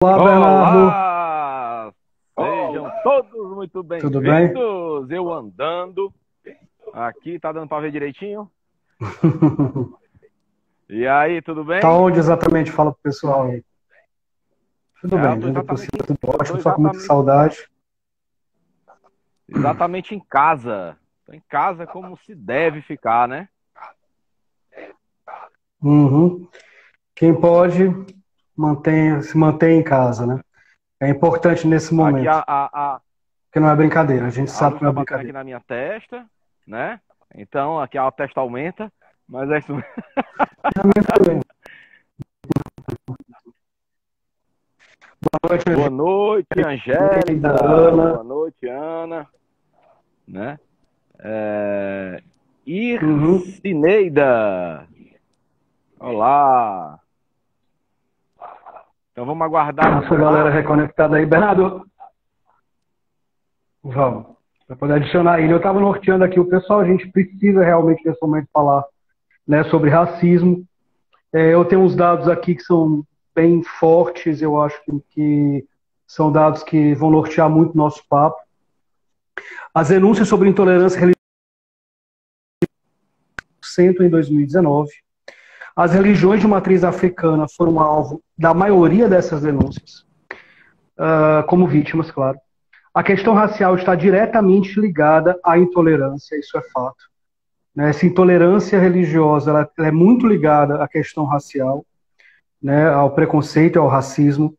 Olá, Bernardo. Olá! Sejam todos muito Tudo bem? bem-vindos. Eu andando aqui, tá dando para ver direitinho? E aí, tudo Tá bem? onde exatamente? Fala pro pessoal aí. Tudo É, bem, dentro do possível, tudo eu tô ótimo, só com muita saudade. exatamente em casa. Tô em casa como se deve ficar, né? Uhum. Quem pode, se mantém em casa, né? É importante nesse Aqui momento, porque não é brincadeira, a gente a sabe luz que não tá é batendo aqui brincadeira. na minha testa, né? Então aqui a testa aumenta, mas é isso mesmo. A minha também. Boa noite, Boa noite, Angélica, Angélica. Ana. Boa noite, Ana, né? É... Uhum. Ircineida. Olá. Então vamos aguardar aqui Nossa o galera Marcos. reconectada aí. Bernardo, vamos. Para poder adicionar ele. Eu estava norteando aqui o pessoal, a gente precisa realmente nesse momento falar, né, sobre racismo. Eu tenho uns dados aqui que são bem fortes, eu acho que são dados que vão nortear muito o nosso papo. As denúncias sobre intolerância religiosa em 2019. As religiões de matriz africana foram alvo da maioria dessas denúncias, como vítimas, claro. A questão racial está diretamente ligada à intolerância, isso é fato. Essa intolerância religiosa ela é muito ligada à questão racial, né, ao preconceito, ao racismo.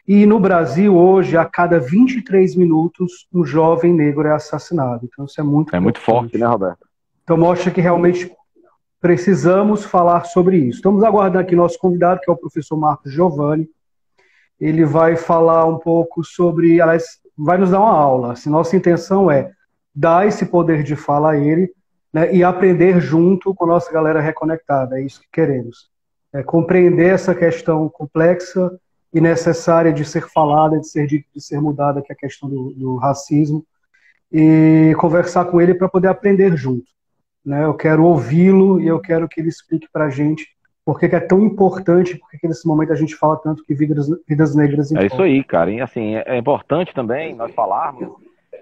E no Brasil, hoje, a cada 23 minutos, um jovem negro é assassinado. Então, isso é muito É muito forte, né, preocupante. Roberto? Então, mostra que realmente precisamos falar sobre isso. Estamos aguardando aqui nosso convidado, que é o professor Marcos Giovanni. Ele vai falar um pouco sobre, aliás, vai nos dar uma aula. Assim, nossa intenção é dar esse poder de fala a ele, né, e aprender junto com a nossa galera reconectada. É isso que queremos. É compreender essa questão complexa e necessária de ser falada, de ser dita, de ser mudada, que é a questão do racismo, e conversar com ele para poder aprender junto, né? Eu quero ouvi-lo e eu quero que ele explique para a gente por que é tão importante, por que nesse momento a gente fala tanto que vidas negras É isso importam. aí, cara. E assim, é importante também nós falarmos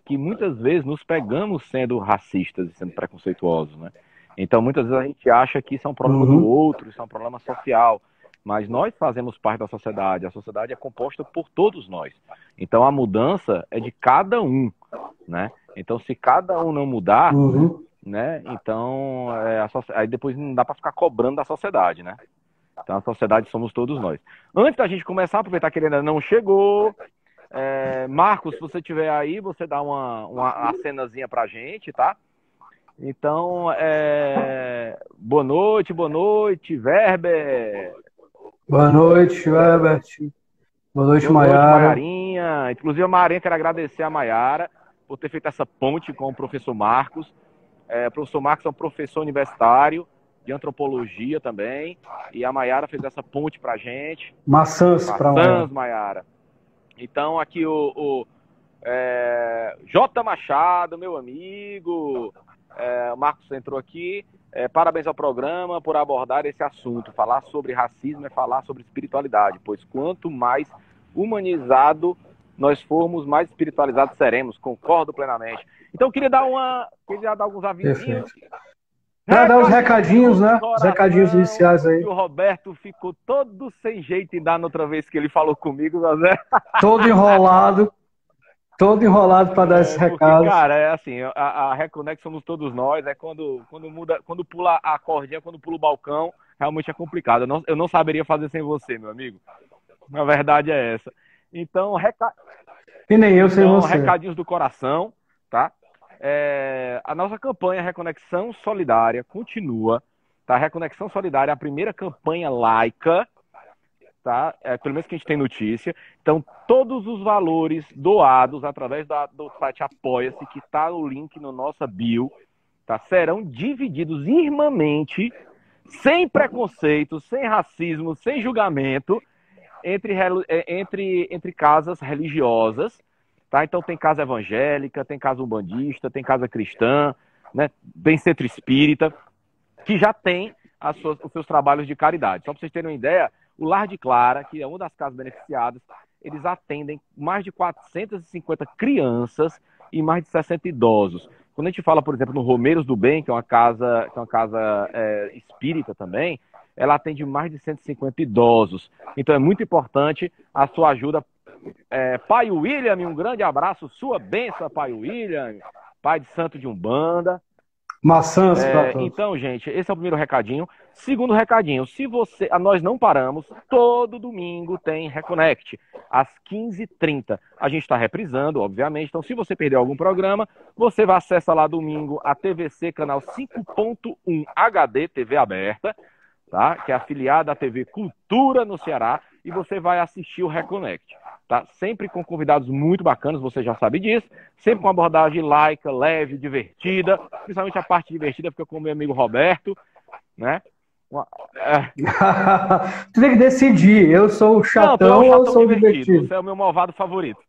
que muitas vezes nos pegamos sendo racistas e sendo preconceituosos, né? Então, muitas vezes a gente acha que isso é um problema do Uhum, outro, isso é um problema social. Mas nós fazemos parte da sociedade. A sociedade é composta por todos nós. Então, a mudança é de cada um, né? Então, se cada um não mudar, uhum. né? Então, aí depois não dá para ficar cobrando da sociedade, né? Então, a sociedade somos todos nós. Antes da gente começar, aproveitar que ele ainda não chegou, Marcos, se você tiver aí, você dá uma cenazinha pra gente, tá? Então, boa noite, Werber. Boa noite, Herbert. Boa noite, Boa noite, Maiara. Maiarinha. Inclusive, a Maiarinha, quero agradecer a Maiara por ter feito essa ponte com o professor Marcos. O professor Marcos é um professor universitário de antropologia também. E a Maiara fez essa ponte pra gente. Maçãs para Maiara. Maçãs, Maiara. Então, aqui J. Machado, meu amigo. O Marcos entrou aqui. Parabéns ao programa por abordar esse assunto. Falar sobre racismo é falar sobre espiritualidade, pois quanto mais humanizado nós formos, mais espiritualizados seremos. Concordo plenamente. Então, queria dar alguns avisinhos. Perfeito. Para dar os recadinhos, Recadinhos do né? Os recadinhos coração. iniciais Que aí. o Roberto ficou todo sem jeito em dar na outra vez que ele falou comigo, né? Todo enrolado. Todo enrolado para dar esses Porque, recados. cara, é assim, a Reconex somos todos nós, quando muda, quando pula a cordinha, quando pula o balcão, realmente é complicado. Eu não saberia fazer sem você, meu amigo. A verdade é essa. Então, E nem eu sem você. recadinhos do coração, tá? A nossa campanha Reconexão Solidária continua, tá? Reconexão Solidária é a primeira campanha laica, tá? Pelo menos que a gente tem notícia. Então, todos os valores doados através do site Apoia-se, que está no link no nossa bio, tá? Serão divididos irmãmente, sem preconceito, sem racismo, sem julgamento, entre casas religiosas, tá? Então, tem casa evangélica, tem casa umbandista, tem casa cristã, né? Tem centro espírita, que já tem os seus trabalhos de caridade. Só para vocês terem uma ideia, o Lar de Clara, que é uma das casas beneficiadas, eles atendem mais de 450 crianças e mais de 60 idosos. Quando a gente fala, por exemplo, no Romeiros do Bem, que é uma casa espírita também, ela atende mais de 150 idosos. Então é muito importante a sua ajuda. Pai William, um grande abraço, sua bênção, Pai William, pai de santo de Umbanda. Maçãs para todos. Então, gente, esse é o primeiro recadinho. Segundo recadinho, nós não paramos, todo domingo tem Reconnect, às 15h30. A gente está reprisando, obviamente, então se você perdeu algum programa, você vai acessar lá domingo a TVC, canal 5.1 HD, TV aberta, tá? Que é afiliada à TV Cultura no Ceará, e você vai assistir o Reconnect. Tá? Sempre com convidados muito bacanas, você já sabe disso. Sempre com abordagem laica, leve, divertida. Principalmente a parte divertida fica com o meu amigo Roberto, né? Tu tem que decidir. Eu sou o chatão, ou eu sou o divertido? Você é o meu malvado favorito.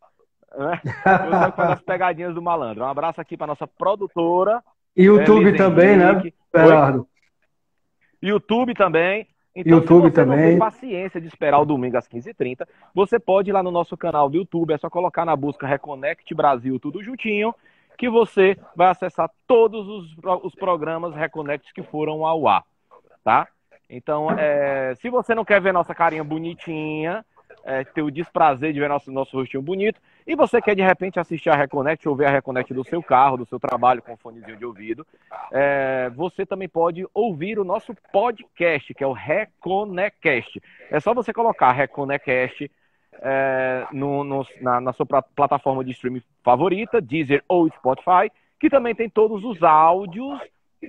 Né? Você faz as pegadinhas do malandro. Um abraço aqui para nossa produtora. E YouTube também, né, Bernardo? YouTube também. Então, YouTube se você não também. tem paciência de esperar o domingo às 15h30, você pode ir lá no nosso canal do YouTube, é só colocar na busca Reconnect Brasil, tudo juntinho, que você vai acessar todos os programas Reconnect que foram ao ar, tá? Então, se você não quer ver nossa carinha bonitinha, ter o desprazer de ver nosso rostinho bonito, e você quer de repente assistir a Reconnect ou ver a Reconnect do seu carro, do seu trabalho com fonezinho de ouvido, você também pode ouvir o nosso podcast, que é o Reconnecast. É só você colocar Reconnecast na sua plataforma de streaming favorita, Deezer ou Spotify, que também tem todos os áudios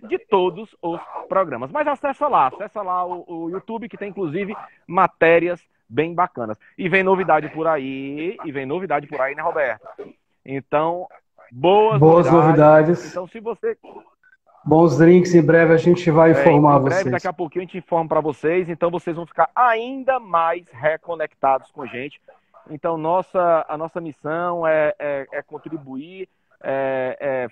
de todos os programas. Mas acessa lá o YouTube, que tem inclusive matérias bem bacanas. E vem novidade por aí, né, Roberto? Então, boas novidades. Então, se você... Bons drinks, em breve a gente vai informar vocês. Daqui a pouquinho a gente informa para vocês, então vocês vão ficar ainda mais reconectados com a gente. Então, a nossa missão é contribuir,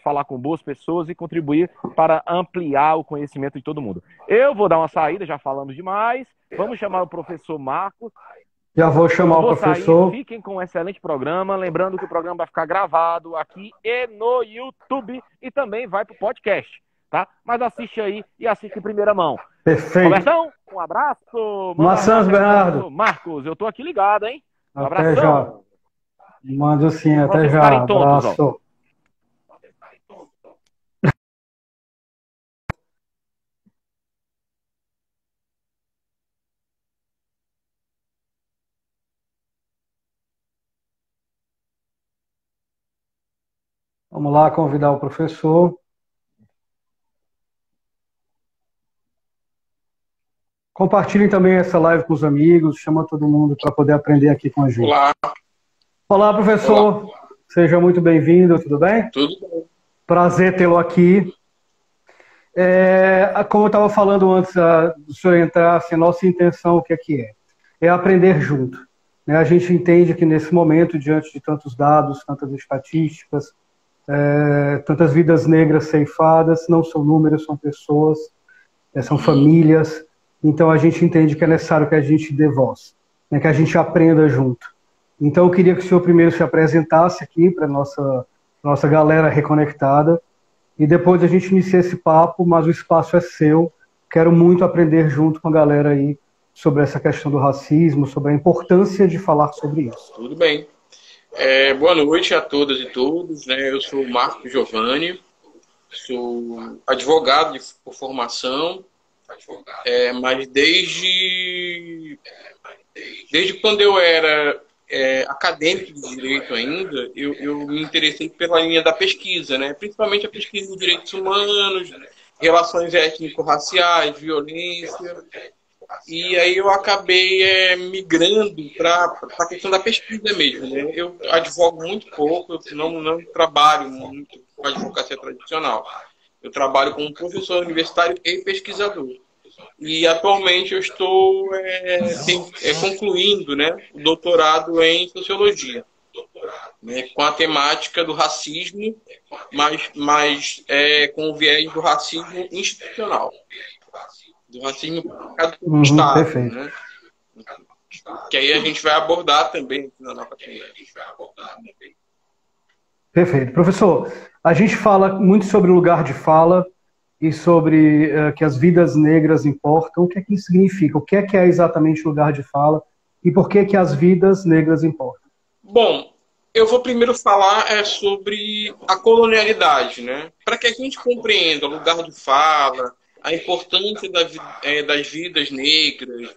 falar com boas pessoas e contribuir para ampliar o conhecimento de todo mundo. Eu vou dar uma saída, já falamos demais. Vamos chamar o professor Marcos. Já vou chamar o professor. Fiquem com um excelente programa. Lembrando que o programa vai ficar gravado aqui e no YouTube e também vai para o podcast, tá? Mas assiste aí e assiste em primeira mão. Perfeito. Robertão, um abraço. Maçãs, Bernardo. Marcos, eu tô aqui ligado, hein? Um até abração. Já. Manda sim, até já. Abraço. Vamos lá convidar o professor. Compartilhem também essa live com os amigos, chama todo mundo para poder aprender aqui com a gente. Olá, professor. Olá. Seja muito bem-vindo, tudo bem? Tudo bem. Prazer tê-lo aqui. Como eu estava falando antes do senhor entrar, assim, a nossa intenção, o que é? É aprender junto. Né? A gente entende que nesse momento, diante de tantos dados, tantas estatísticas, tantas vidas negras ceifadas, não são números, são pessoas, são famílias. Então a gente entende que é necessário que a gente dê voz, né, que a gente aprenda junto. Então eu queria que o senhor primeiro se apresentasse aqui para a nossa galera reconectada, e depois a gente inicia esse papo, mas o espaço é seu. Quero muito aprender junto com a galera aí sobre essa questão do racismo, sobre a importância de falar sobre isso. Tudo bem. Boa noite a todas e todos. Né? Eu sou o Marco Giovanni, sou advogado por formação, mas desde quando eu era acadêmico de direito ainda, eu me interessei pela linha da pesquisa, né? Principalmente a pesquisa em direitos humanos, relações étnico-raciais, violência. E aí eu acabei migrando para a questão da pesquisa mesmo, né? Eu advogo muito pouco, eu não trabalho muito com a advocacia tradicional. Eu trabalho como professor universitário e pesquisador. E atualmente eu estou concluindo, né, o doutorado em sociologia, né, com a temática do racismo, mas com o viés do racismo institucional. Do racismo pelo Estado, perfeito. né? que aí a gente vai abordar também na nossa conversa. Perfeito. Professor, a gente fala muito sobre o lugar de fala e sobre que as vidas negras importam. O que é que isso significa? O que é exatamente lugar de fala e por que que as vidas negras importam? Bom, eu vou primeiro falar sobre a colonialidade, né? Para que a gente compreenda o lugar de fala, a importância das vidas negras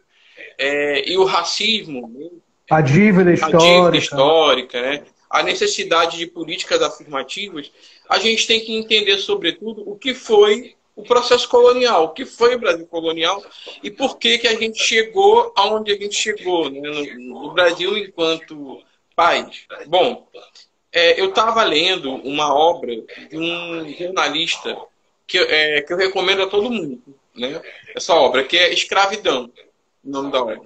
e o racismo, né? A dívida histórica, né? A necessidade de políticas afirmativas, a gente tem que entender, sobretudo, o que foi o processo colonial, o que foi o Brasil colonial e por que que a gente chegou aonde a gente chegou, né? No Brasil enquanto país. Bom, eu estava lendo uma obra de um jornalista que eu recomendo a todo mundo, né? Essa obra, que é Escravidão, o nome da obra.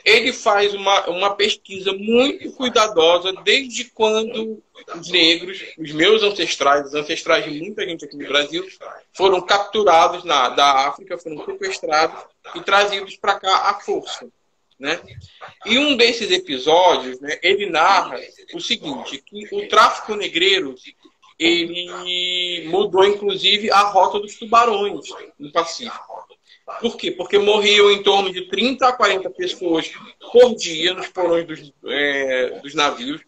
Ele faz uma pesquisa muito cuidadosa desde quando os negros, os meus ancestrais, os ancestrais de muita gente aqui no Brasil, foram capturados da África, foram sequestrados e trazidos para cá à força, né? E um desses episódios, né, ele narra o seguinte, que o tráfico negreiro ele mudou, inclusive, a rota dos tubarões no Pacífico. Por quê? Porque morriam em torno de 30 a 40 pessoas por dia nos porões dos navios,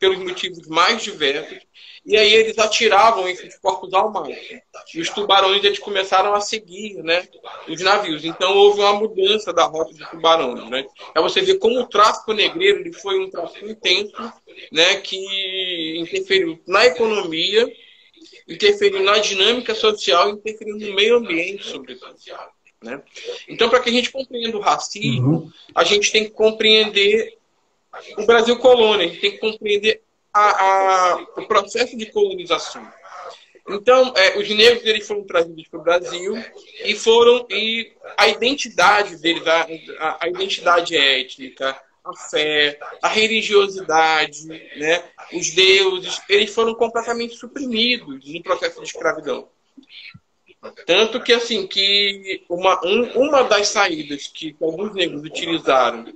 pelos motivos mais diversos, e aí eles atiravam esses corpos ao mar. E os tubarões eles começaram a seguir, né, os navios. Então houve uma mudança da rota dos tubarões. Né? Para você ver como o tráfico negreiro ele foi um tráfico intenso, né, que interferiu na economia, interferiu na dinâmica social e interferiu no meio ambiente, sobretudo. Né? Então, para que a gente compreenda o racismo, a gente tem que compreender o Brasil colônia, a gente tem que compreender o processo de colonização. Então, os negros eles foram trazidos para o Brasil e a identidade deles, a identidade étnica, a fé, a religiosidade, né, os deuses, eles foram completamente suprimidos no processo de escravidão. Tanto que, assim, que uma das saídas que alguns negros utilizaram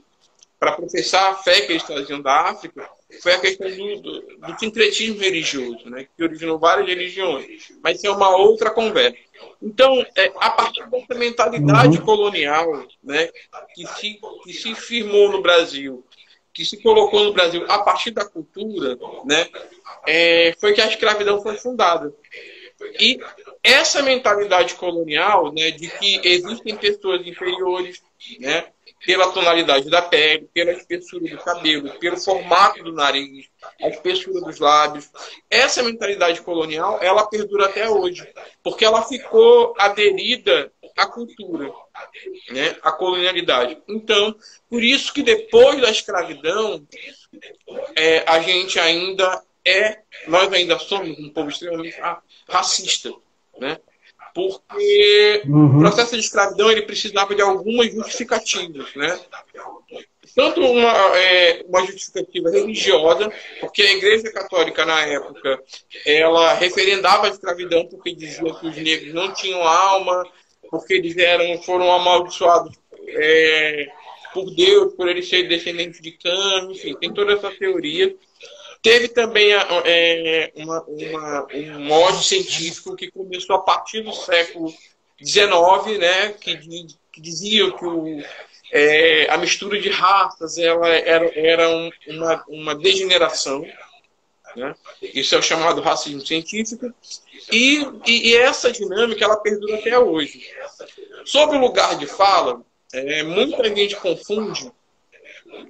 para professar a fé que eles traziam da África foi a questão do sincretismo religioso, né, que originou várias religiões. Mas isso é uma outra conversa. Então, a partir dessa mentalidade colonial, né, que se firmou no Brasil, que se colocou no Brasil a partir da cultura, né, foi que a escravidão foi fundada. E essa mentalidade colonial, né, de que existem pessoas inferiores, né, pela tonalidade da pele, pela espessura do cabelo, pelo formato do nariz, a espessura dos lábios. Essa mentalidade colonial, ela perdura até hoje, porque ela ficou aderida à cultura, né, à colonialidade. Então, por isso que depois da escravidão, a gente nós ainda somos um povo extremamente racista, né? Porque o processo de escravidão ele precisava de algumas justificativas, né? Tanto uma justificativa religiosa, porque a Igreja Católica na época ela referendava a escravidão porque dizia que os negros não tinham alma, porque eles foram amaldiçoados por Deus, por eles serem descendentes de Cã, enfim, tem toda essa teoria. Teve também um modo científico que começou a partir do século XIX, né, que dizia que a mistura de raças era uma degeneração. Né? Isso é o chamado racismo científico. E essa dinâmica ela perdura até hoje. Sobre o lugar de fala, muita gente confunde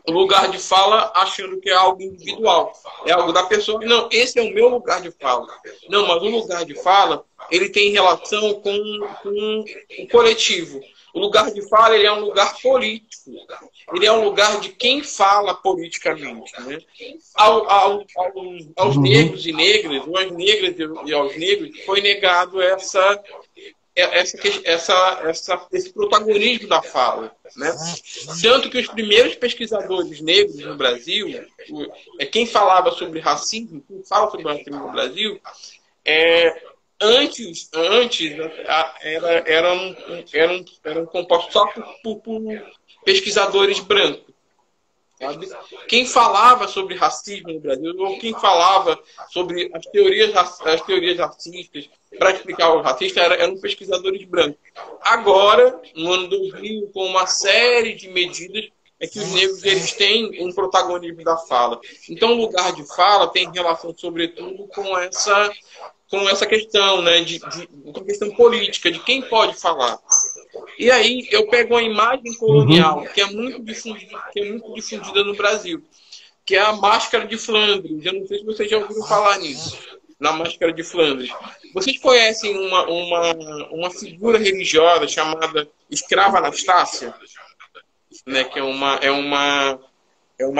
o lugar de fala achando que é algo individual, é algo da pessoa. Não, esse é o meu lugar de fala. Não, mas o lugar de fala ele tem relação com o coletivo. O lugar de fala ele é um lugar político. Ele é um lugar de quem fala politicamente. Né? Aos negros e negras, ou às negras e aos negros, foi negado esse protagonismo da fala. Né? Tanto que os primeiros pesquisadores negros no Brasil, quem falava sobre racismo, quem fala sobre racismo no Brasil, antes eram compostos só pesquisadores brancos. Sabe? Quem falava sobre racismo no Brasil, ou quem falava sobre as teorias racistas, para explicar o racista, eram pesquisadores brancos. Agora, no ano 2000, com uma série de medidas, é que os negros eles têm um protagonismo da fala. Então, o lugar de fala tem relação, sobretudo, com essa questão, né, com a questão política, de quem pode falar. E aí eu pego uma imagem colonial que é muito difundida no Brasil, que é a Máscara de Flandres. Eu não sei se vocês já ouviram falar nisso, na Máscara de Flandres. Vocês conhecem uma figura religiosa chamada Escrava Anastácia, né, que é uma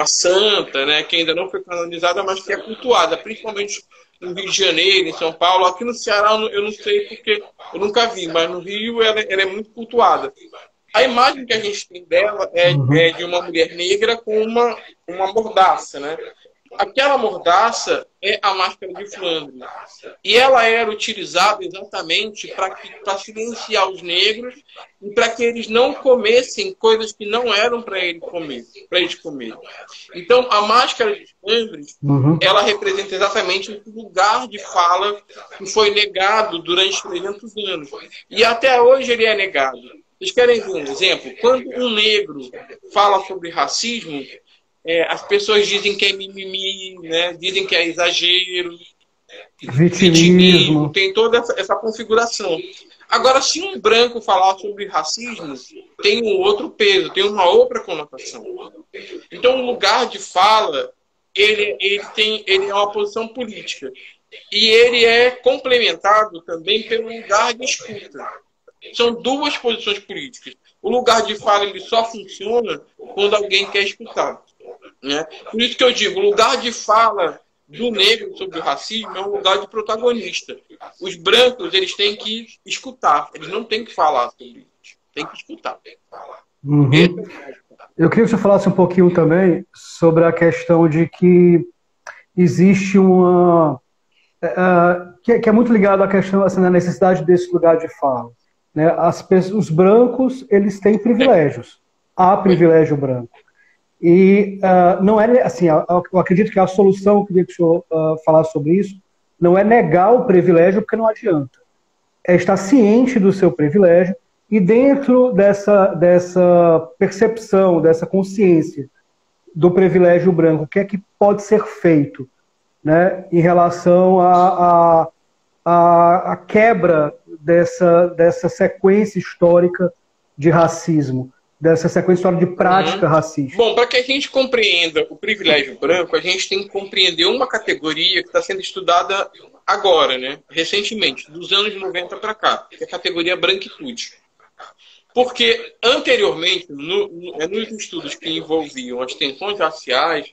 santa, né, que ainda não foi canonizada, mas que é cultuada, principalmente no Rio de Janeiro, em São Paulo. Aqui no Ceará eu não sei porque eu nunca vi, mas no Rio ela é muito cultuada. A imagem que a gente tem dela é de uma mulher negra com uma mordaça, né? Aquela mordaça é a Máscara de Flandres. E ela era utilizada exatamente para silenciar os negros e para que eles não comessem coisas que não eram para eles comerem. Então, a Máscara de Flandres, ela representa exatamente esse lugar de fala que foi negado durante 300 anos. E até hoje ele é negado. Vocês querem ver um exemplo? Quando um negro fala sobre racismo, as pessoas dizem que é mimimi, né? Dizem que é exagero, vitimismo, tem toda essa configuração. Agora, se um branco falar sobre racismo, tem um outro peso, tem uma outra conotação. Então, o lugar de fala, ele é uma posição política. E ele é complementado também pelo lugar de escuta. São duas posições políticas. O lugar de fala ele só funciona quando alguém quer escutar. Né? Por isso que eu digo, o lugar de fala do negro sobre o racismo é um lugar de protagonista. Os brancos, eles têm que escutar, eles não têm que falar sobre isso, têm que escutar. Eu queria que você falasse um pouquinho também sobre a questão de que existe uma... que é muito ligado à questão, assim, da necessidade desse lugar de fala. Né? Os brancos, eles têm privilégios. Há privilégio branco. E não é assim, eu acredito que a solução, eu queria que o senhor falasse sobre isso, não é negar o privilégio, porque não adianta. É estar ciente do seu privilégio e dentro dessa percepção, dessa consciência do privilégio branco, o que é que pode ser feito, né, em relação à quebra dessa sequência histórica de racismo, dessa sequência histórica de prática racista. Bom, para que a gente compreenda o privilégio branco, a gente tem que compreender uma categoria que está sendo estudada agora, né? Recentemente, dos anos 90 para cá, que é a categoria branquitude. Porque anteriormente, nos estudos que envolviam as tensões raciais,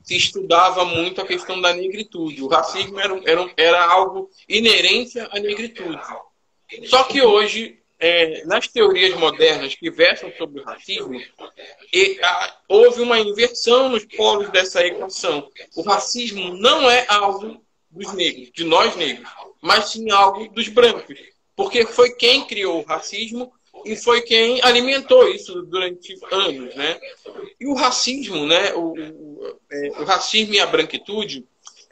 se estudava muito a questão da negritude. O racismo era algo inerente à negritude. Só que hoje, nas teorias modernas que versam sobre o racismo, houve uma inversão nos polos dessa equação. O racismo não é algo dos negros, de nós negros, mas sim algo dos brancos. Porque foi quem criou o racismo e foi quem alimentou isso durante anos, né? E o racismo, né? O racismo e a branquitude,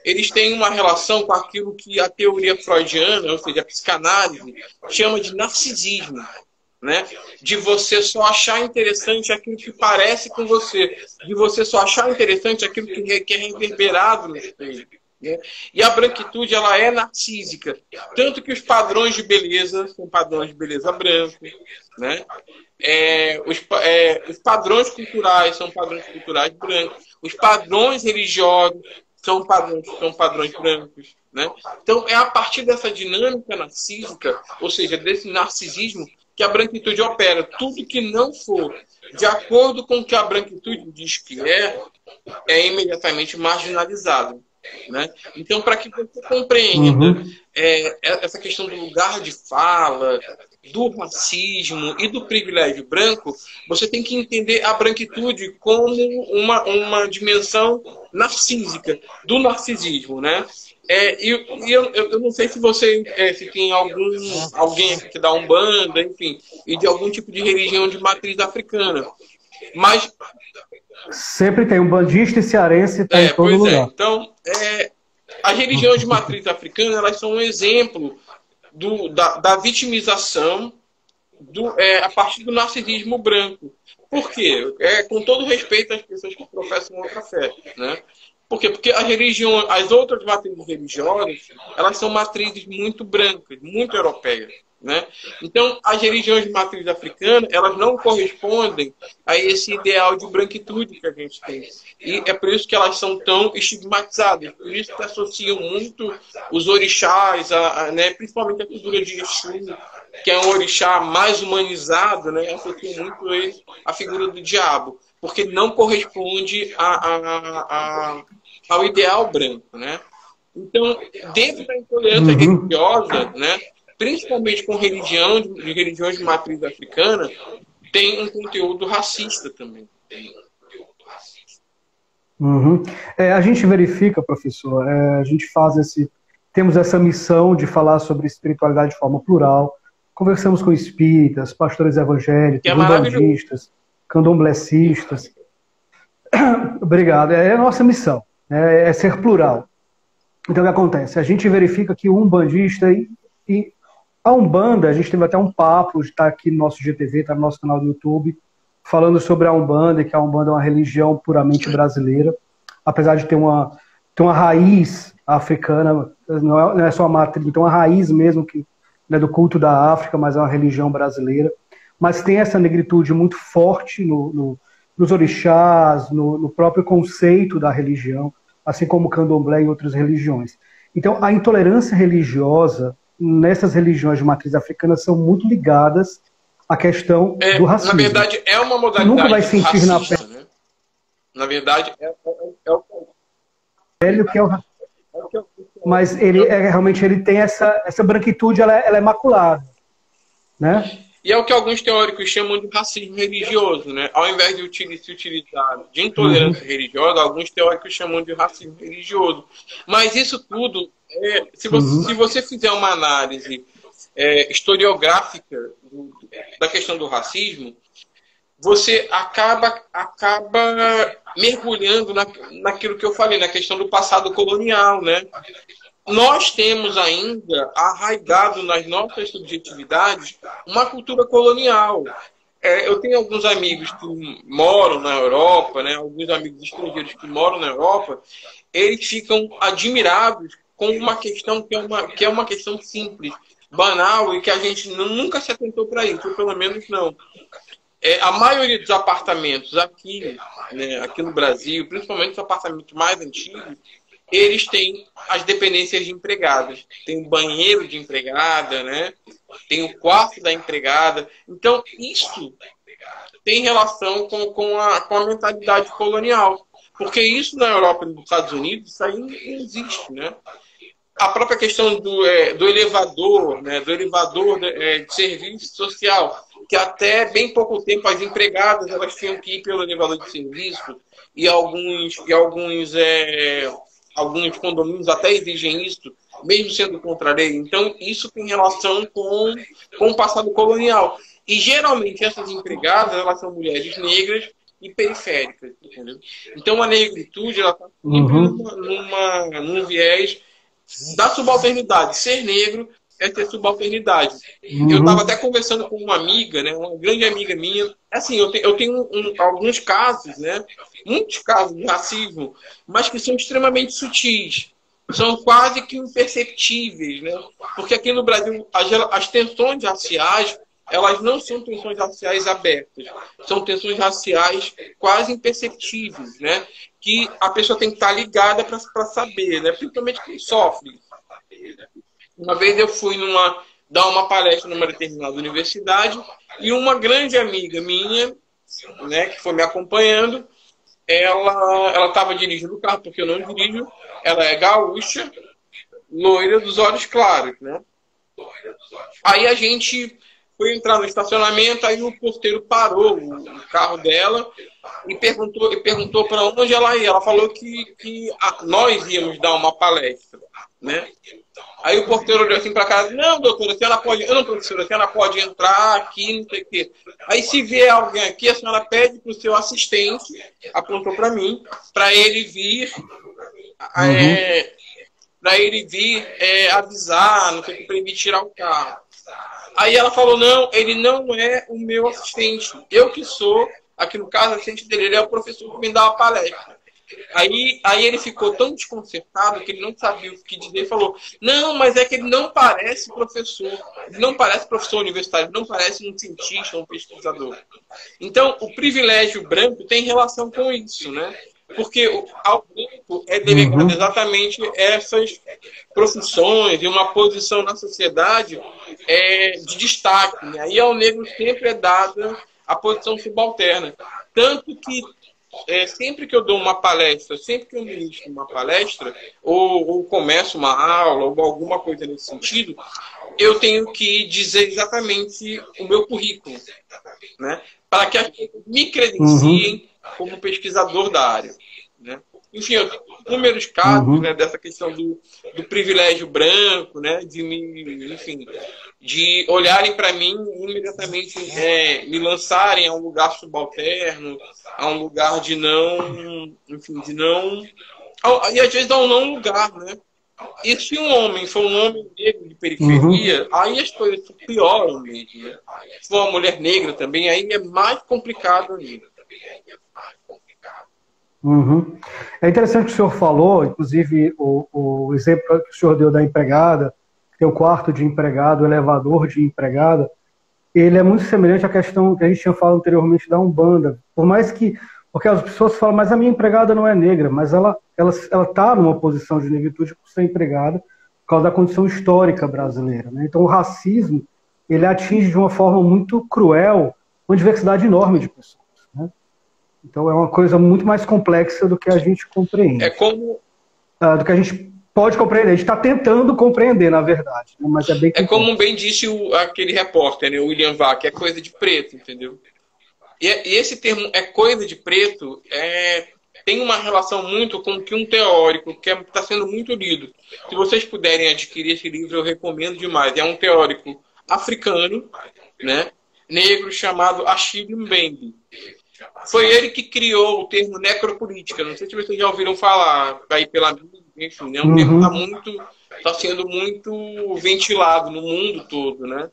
eles têm uma relação com aquilo que a teoria freudiana, ou seja, a psicanálise, chama de narcisismo, né? De você só achar interessante aquilo que parece com você, de você só achar interessante aquilo que é reverberado no espelho. Né? E a branquitude, ela é narcísica, tanto que os padrões de beleza são padrões de beleza branco, né? Os padrões culturais são padrões culturais brancos, os padrões religiosos são padrões brancos, né? Então, é a partir dessa dinâmica narcísica, ou seja, desse narcisismo, que a branquitude opera. Tudo que não for de acordo com o que a branquitude diz que é imediatamente marginalizado. Né? Então, para que você compreenda essa questão do lugar de fala, do racismo e do privilégio branco, você tem que entender a branquitude como uma dimensão narcísica, do narcisismo. Né? Eu não sei se você se tem alguém que dá Umbanda, enfim, e de algum tipo de religião de matriz africana. Mas sempre tem um bandista e cearense, está em todo pois lugar. Então, as religiões de matriz africana, elas são um exemplo da vitimização a partir do narcisismo branco. Por quê? Com todo respeito às pessoas que professam outra fé, né? Por quê? Porque as outras matrizes religiosas, elas são matrizes muito brancas, muito europeias, né? Então, as religiões de matriz africana, elas não correspondem a esse ideal de branquitude que a gente tem. E é por isso que elas são tão estigmatizadas. Por isso que associam muito os orixás, né? Principalmente a figura de Exu, que é um orixá mais humanizado, né? Associam muito ele à figura do diabo, porque não corresponde ao ideal branco, né? Então, dentro da intolerância religiosa, né? Principalmente com religiões de matriz africana, tem um conteúdo racista também. A gente verifica, professor, a gente temos essa missão de falar sobre espiritualidade de forma plural. Conversamos com espíritas, pastores evangélicos, umbandistas, candomblecistas. Obrigado. É a nossa missão, é ser plural. Então, o que acontece? A gente verifica que o umbandista e a Umbanda, a gente teve até um papo, está aqui no nosso GTV, está no nosso canal do YouTube, falando sobre a Umbanda, que a Umbanda é uma religião puramente brasileira, apesar de ter uma raiz africana, não é só uma matriz, tem uma raiz mesmo que é do culto da África, mas é uma religião brasileira. Mas tem essa negritude muito forte nos orixás, no próprio conceito da religião, assim como o candomblé e outras religiões. Então, a intolerância religiosa nessas religiões de matriz africana são muito ligadas à questão do racismo. Na verdade, é uma modalidade nunca vai sentir racista, na pele. Né? Na verdade, velho que é o racismo. Mas realmente ele tem essa branquitude, ela é maculada, né? E é o que alguns teóricos chamam de racismo religioso, né? Ao invés de se utilizar de intolerância religiosa, alguns teóricos chamam de racismo religioso. Mas isso tudo, se você fizer uma análise historiográfica da questão do racismo, você acaba mergulhando naquilo que eu falei, na questão do passado colonial, né? Nós temos ainda arraigado nas nossas subjetividades uma cultura colonial. Eu tenho alguns amigos que moram na Europa, né? Alguns amigos estrangeiros que moram na Europa, eles ficam admirados com uma questão que é uma questão simples, banal, e que a gente nunca se atentou para isso, ou pelo menos não. A maioria dos apartamentos aqui, né, aqui no Brasil, principalmente os apartamentos mais antigos, eles têm as dependências de empregadas. Tem o banheiro de empregada, né? Tem o quarto da empregada. Então, isso tem relação com a mentalidade colonial. Porque isso na Europa e nos Estados Unidos, isso aí não existe, né? A própria questão do elevador, né? Do elevador de serviço social, que até bem pouco tempo as empregadas elas tinham que ir pelo elevador de serviço e alguns condomínios até exigem isso, mesmo sendo contra a lei. Então, isso tem relação com o passado colonial. E, geralmente, essas empregadas, elas são mulheres negras e periféricas, entendeu? Então, a negritude, ela está sempre num viés da subalternidade. Ser negro é ter subalternidade. Eu estava até conversando com uma amiga, né, uma grande amiga minha. Assim, eu tenho alguns casos, né, muitos casos de racismo, mas que são extremamente sutis. São quase que imperceptíveis, né? Porque aqui no Brasil, as tensões raciais, elas não são tensões raciais abertas. São tensões raciais quase imperceptíveis, né? Que a pessoa tem que estar ligada para saber, né? Principalmente quem sofre. Uma vez eu fui dar uma palestra numa determinada universidade e uma grande amiga minha, né, que foi me acompanhando, ela estava dirigindo o carro, porque eu não dirijo. Ela é gaúcha, loira dos olhos claros, né? Aí a gente foi entrar no estacionamento, aí o porteiro parou o carro dela e perguntou para onde ela ia. Ela falou que nós íamos dar uma palestra, né? Aí o porteiro olhou assim para casa, não, doutora, a senhora pode, não, professora, a senhora pode entrar aqui, não sei o quê. Aí se vier alguém aqui, a senhora pede para o seu assistente, apontou para mim, para ele vir, avisar, não sei o que, para ele vir tirar o carro. Aí ela falou, não, ele não é o meu assistente, eu que sou, aqui no caso, assistente dele, ele é o professor que me dá a palestra. Aí ele ficou tão desconcertado que ele não sabia o que dizer e falou, não, mas é que ele não parece professor, ele não parece professor universitário, ele não parece um cientista, um pesquisador. Então, o privilégio branco tem relação com isso, né? Porque ao branco é delegado exatamente essas profissões e uma posição na sociedade de destaque, né? Aí ao negro sempre é dada a posição subalterna. Tanto que sempre que eu dou uma palestra, sempre que eu ministro uma palestra, ou começo uma aula, ou alguma coisa nesse sentido, eu tenho que dizer exatamente o meu currículo, né? Para que as pessoas me credenciem como pesquisador da área, né? Enfim, eu tenho inúmeros casos, né, dessa questão do privilégio branco, né, de olharem para mim e imediatamente me lançarem a um lugar subalterno, a um lugar de não... E às vezes a um não lugar, né? E se um homem for um homem negro de periferia, aí as coisas pioram mesmo, né? Se for uma mulher negra também, aí é mais complicado ainda. É interessante o que o senhor falou, inclusive o exemplo que o senhor deu da empregada, que tem o quarto de empregado, o elevador de empregada, ele é muito semelhante à questão que a gente tinha falado anteriormente da Umbanda. Por mais que, porque as pessoas falam, mas a minha empregada não é negra, mas ela está numa posição de negritude por ser empregada, por causa da condição histórica brasileira, né? Então o racismo, ele atinge de uma forma muito cruel uma diversidade enorme de pessoas, né? Então é uma coisa muito mais complexa do que a gente compreende. Do que a gente pode compreender. A gente está tentando compreender, na verdade, né? Mas é bem complexo. Como bem disse aquele repórter, né, o William Vac, é coisa de preto, entendeu? E esse termo é coisa de preto tem uma relação muito com que um teórico que está sendo muito lido. Se vocês puderem adquirir esse livro, eu recomendo demais. É um teórico africano, né, negro, chamado Achille Mbembe. Foi ele que criou o termo necropolítica. Não sei se vocês já ouviram falar aí pela mídia, enfim, é um termo que está sendo muito ventilado no mundo todo, né?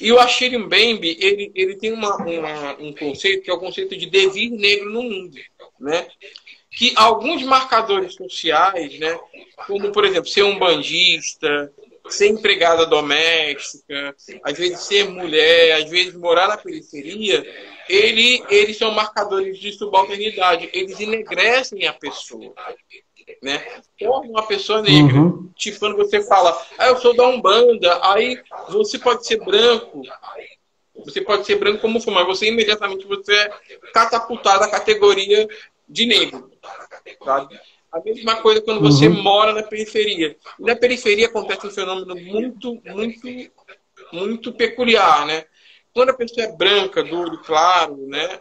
E o Achille Mbembe, ele tem um conceito que é o conceito de devir negro no mundo, né? Que alguns marcadores sociais, né, como, por exemplo, ser um bandista, ser empregada doméstica, às vezes ser mulher, às vezes morar na periferia, eles são marcadores de subalternidade. Eles enegrecem a pessoa, né? Tornam uma pessoa negra. Tipo, quando você fala, eu sou da Umbanda, aí você pode ser branco. Você pode ser branco como for, mas você imediatamente é catapultado à categoria de negro, sabe? A mesma coisa quando você mora na periferia. E na periferia acontece um fenômeno muito, muito, muito peculiar, né? Quando a pessoa é branca, do olho claro, né?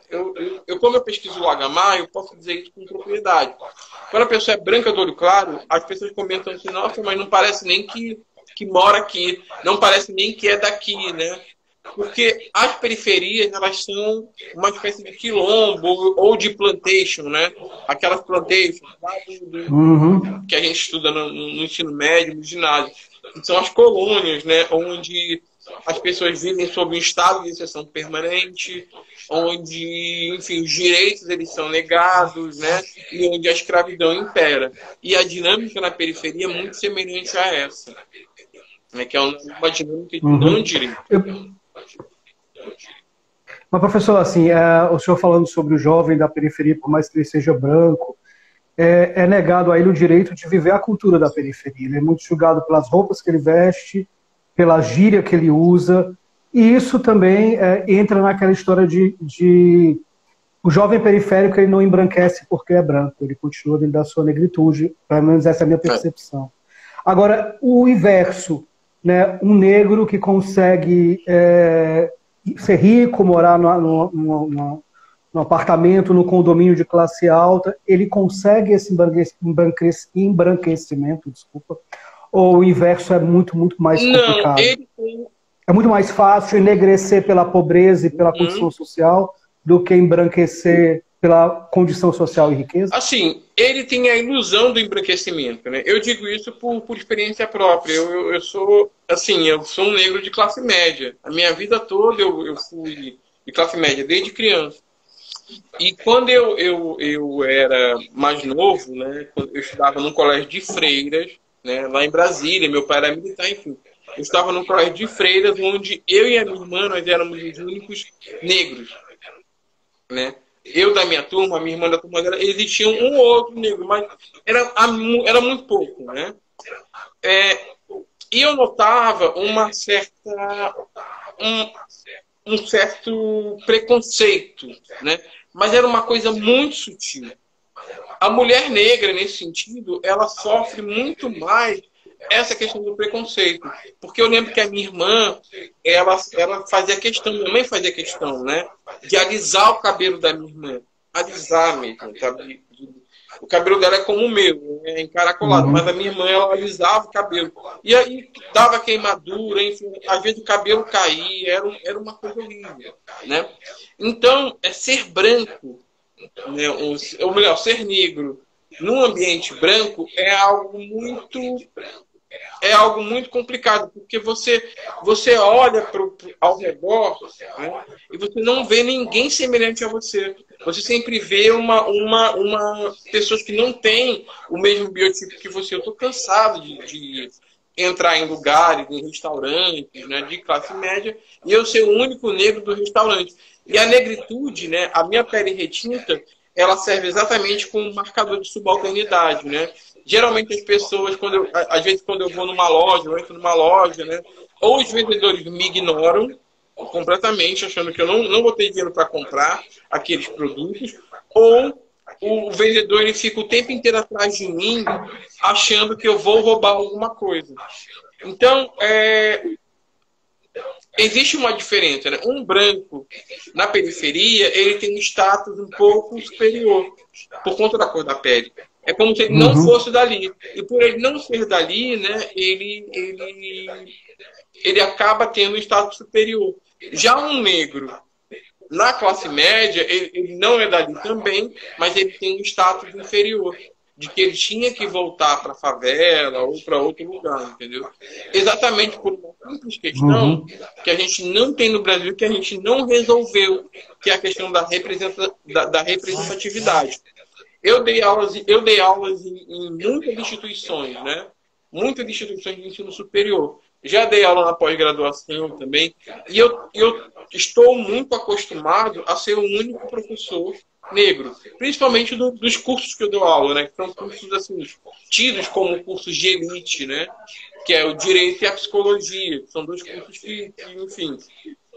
Como eu pesquiso o Agamar, eu posso dizer isso com propriedade. Quando a pessoa é branca, do olho claro, as pessoas comentam assim, nossa, mas não parece nem que mora aqui, não parece nem que é daqui, né? Porque as periferias, elas são uma espécie de quilombo ou de plantation, né? Aquelas plantations que a gente estuda no ensino médio, no ginásio. São as colônias, né? Onde as pessoas vivem sob um estado de exceção permanente, onde, enfim, os direitos eles são negados, né? E onde a escravidão impera. E a dinâmica na periferia é muito semelhante a essa, né? Que é uma dinâmica de não direito. Mas, professor, assim, o senhor falando sobre o jovem da periferia, por mais que ele seja branco, é negado a ele o direito de viver a cultura da periferia. Ele é muito julgado pelas roupas que ele veste, pela gíria que ele usa, e isso também entra naquela história de o jovem periférico ele não embranquece porque é branco, ele continua dentro da sua negritude, pelo menos essa é a minha percepção. Agora, o inverso, né, um negro que consegue ser rico, morar num apartamento, no condomínio de classe alta, ele consegue esse embranquecimento, desculpa, ou o inverso é muito, muito mais complicado? Não, é muito mais fácil enegrecer pela pobreza e pela condição social do que embranquecer pela condição social e riqueza? Assim, ele tem a ilusão do embranquecimento, né? Eu digo isso por experiência própria. Eu sou um negro de classe média. A minha vida toda eu fui de classe média, desde criança. E quando eu era mais novo, né? Eu estudava num colégio de freiras, né? Lá em Brasília, meu pai era militar, enfim. Eu estava num colégio de freiras, onde eu e a minha irmã, nós éramos os únicos negros, né? Eu da minha turma, a minha irmã da turma dela, existia um ou outro negro, mas era muito pouco, né? E eu notava um certo preconceito, né? Mas era uma coisa muito sutil. A mulher negra, nesse sentido, ela sofre muito mais essa questão do preconceito. Porque eu lembro que a minha irmã, ela fazia questão, minha mãe fazia questão, né? De alisar o cabelo da minha irmã. Alisar mesmo, sabe? O cabelo dela é como o meu, é encaracolado, mas a minha irmã, ela alisava o cabelo. E aí dava queimadura, enfim, às vezes o cabelo caía, era uma coisa horrível, né? Então, ser branco, né, ou melhor, ser negro num ambiente branco é algo muito complicado, porque você olha ao redor, né, e você não vê ninguém semelhante a você. Você sempre vê pessoas que não têm o mesmo biotipo que você. Eu estou cansado de entrar em lugares, em restaurantes, né, de classe média, e eu ser o único negro do restaurante. E a negritude, né, a minha pele retinta, ela serve exatamente como marcador de subalternidade, né? Geralmente as pessoas, às vezes quando eu vou numa loja, eu entro numa loja, né, ou os vendedores me ignoram completamente, achando que eu não vou ter dinheiro para comprar aqueles produtos, ou o vendedor ele fica o tempo inteiro atrás de mim, achando que eu vou roubar alguma coisa. Então, existe uma diferença, né? Um branco na periferia, ele tem um status um pouco superior, por conta da cor da pele. É como se ele não fosse dali. E por ele não ser dali, né, ele acaba tendo um status superior. Já um negro na classe média, ele não é dali também, mas ele tem um status inferior, de que ele tinha que voltar para a favela ou para outro lugar, entendeu? Exatamente por uma simples questão que a gente não tem no Brasil, que a gente não resolveu, que é a questão da representatividade. Eu dei aulas em muitas instituições, né? Muitas instituições de ensino superior. Já dei aula na pós-graduação também. E eu estou muito acostumado a ser o único professor negro. Principalmente dos cursos que eu dou aula, né? Que são cursos assim, tidos como cursos de elite, né? Que é o Direito e a Psicologia. São dois cursos que enfim,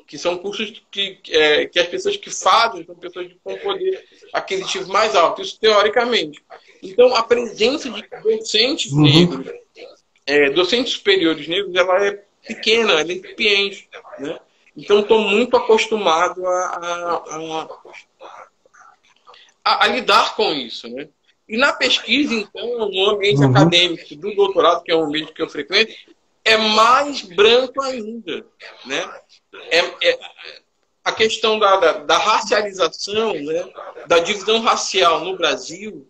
que são cursos que as pessoas que fazem são pessoas com poder aquisitivo mais alto. Isso teoricamente. Então, a presença de docentes negros, docentes superiores negros, ela é pequena, ela é incipiente, né? Então, estou muito acostumado a lidar com isso, né? E na pesquisa, então, no ambiente acadêmico do doutorado, que é um ambiente que eu frequento, é mais branco ainda, né? A questão da racialização, né? Da divisão racial no Brasil,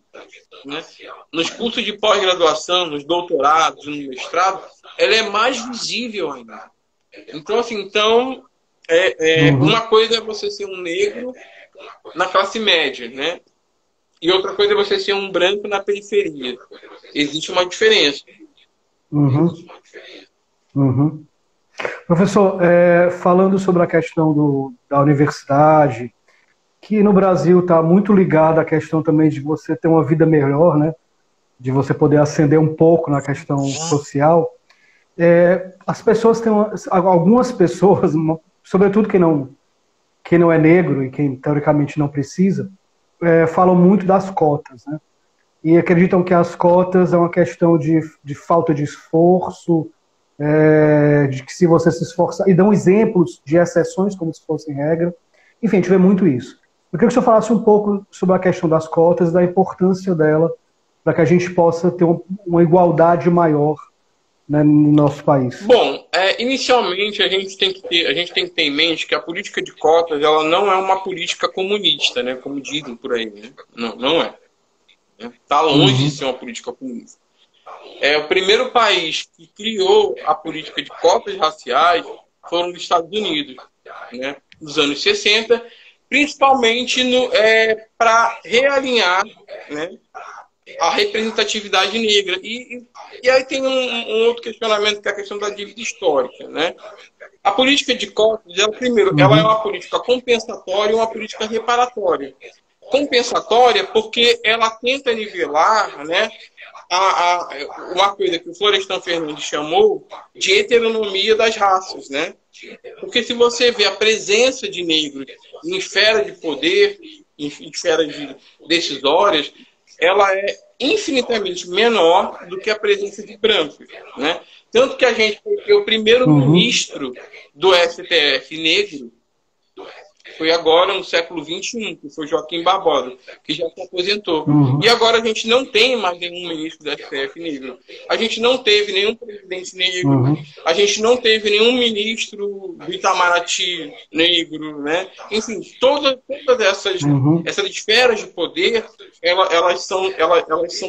né? Nos cursos de pós-graduação, nos doutorados, no mestrado, ela é mais visível ainda. Então, assim, uma coisa é você ser um negro na classe média, né? E outra coisa é você ser um branco na periferia. Existe uma diferença. Professor, falando sobre a questão da universidade, que no Brasil está muito ligada à questão também de você ter uma vida melhor, né? De você poder ascender um pouco na questão social. As pessoas algumas pessoas, sobretudo quem não é negro e quem teoricamente não precisa, falam muito das cotas, né? E acreditam que as cotas é uma questão de falta de esforço, de que se você se esforçar, e dão exemplos de exceções como se fossem regra. Enfim, a gente vê muito isso. Eu queria que você falasse um pouco sobre a questão das cotas e da importância dela para que a gente possa ter uma igualdade maior, né, no nosso país. Bom, inicialmente a gente tem que ter em mente que a política de cotas ela não é uma política comunista, né, como dizem por aí, né? Não é. Está longe de ser uma política comunista. O primeiro país que criou a política de cotas raciais foram os Estados Unidos, né, nos anos 60, principalmente para realinhar, né, a representatividade negra. E aí tem um outro questionamento, que é a questão da dívida histórica, né? A política de cotas, primeiro, ela é uma política compensatória e uma política reparatória. Compensatória porque ela tenta nivelar, né, uma coisa que o Florestan Fernandes chamou de heteronomia das raças, né? Porque se você vê a presença de negros em esfera de poder, em esferas decisórias, ela é infinitamente menor do que a presença de brancos, né? Tanto que o primeiro ministro do STF negro foi agora no século XXI, que foi Joaquim Barbosa, que já se aposentou. E agora a gente não tem mais nenhum ministro do STF negro. A gente não teve nenhum presidente negro. A gente não teve nenhum ministro do Itamaraty negro, né? Enfim, todas essas esferas de poder, elas são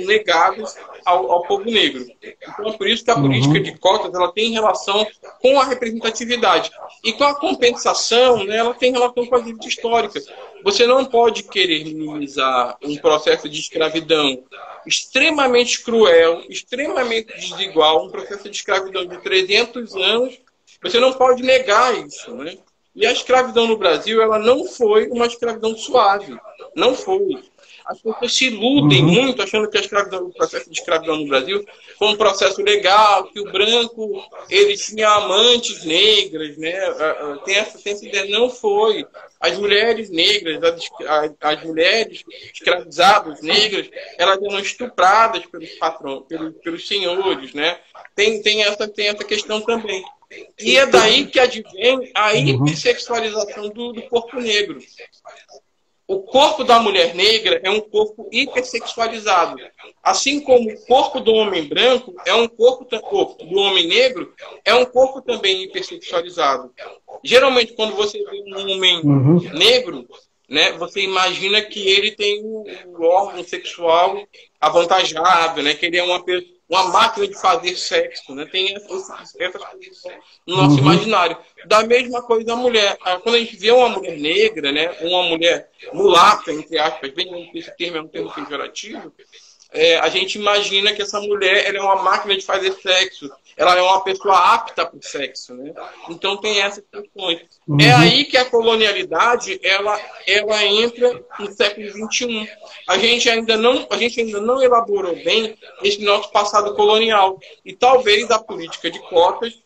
negadas ao povo negro. Então é por isso que a política de cotas ela tem relação com a representatividade. E com a compensação, né, ela tem relação com a dívida histórica. Você não pode querer minimizar um processo de escravidão extremamente cruel, extremamente desigual, um processo de escravidão de 300 anos. Você não pode negar isso, né? E a escravidão no Brasil, ela não foi uma escravidão suave. Não foi. As pessoas se iludem muito achando que o processo de escravidão no Brasil foi um processo legal, que o branco ele tinha amantes negras, né? Tem essa ideia. Não foi. As mulheres negras, as mulheres escravizadas negras, elas eram estupradas pelos patrões, pelos senhores, né? Tem essa questão também. E é daí que advém a hipersexualização do corpo negro. O corpo da mulher negra é um corpo hipersexualizado. Assim como o corpo do homem branco é um corpo do homem negro é um corpo também hipersexualizado. Geralmente, quando você vê um homem negro, né, você imagina que ele tem um órgão sexual avantajado, né, que ele é uma máquina de fazer sexo, né? Tem essas coisas no nosso imaginário. Da mesma coisa a mulher. Quando a gente vê uma mulher negra, né? Uma mulher mulata, entre aspas, bem esse termo é um termo pejorativo, a gente imagina que essa mulher ela é uma máquina de fazer sexo. Ela é uma pessoa apta para o sexo, né? Então tem essas questões. É aí que a colonialidade ela entra no século XXI. A gente ainda não elaborou bem esse nosso passado colonial. E talvez a política de cotas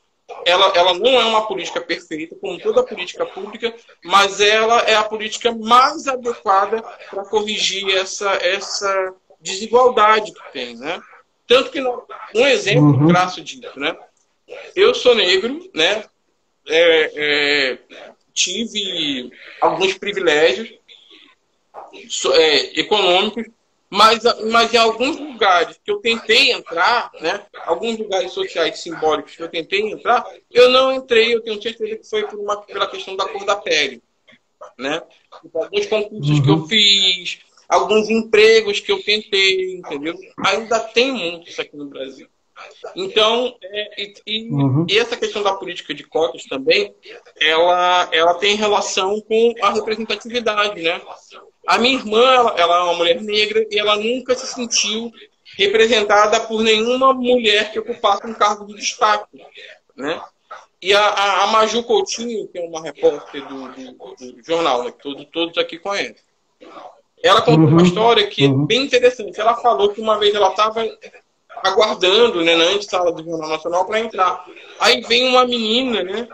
ela não é uma política perfeita, como toda política pública, mas ela é a política mais adequada para corrigir essa desigualdade que tem, né? Tanto que um exemplo clássico disso, né? Eu sou negro, né? Tive alguns privilégios econômicos, mas em alguns lugares que eu tentei entrar, né? Alguns lugares sociais simbólicos que eu tentei entrar, eu não entrei. Eu tenho certeza que foi pela questão da cor da pele, né? Alguns concursos que eu fiz, alguns empregos que eu tentei, entendeu? Ainda tem muito isso aqui no Brasil. Então, e essa questão da política de cotas também, ela tem relação com a representatividade, né? A minha irmã, ela é uma mulher negra e ela nunca se sentiu representada por nenhuma mulher que ocupasse um cargo de destaque, né? E a Maju Coutinho, que é uma repórter do jornal, né, que todos aqui conhecem, ela contou uma história que é bem interessante. Ela falou que uma vez ela estava aguardando, né, na antessala do Jornal Nacional para entrar. Aí vem uma menina, né?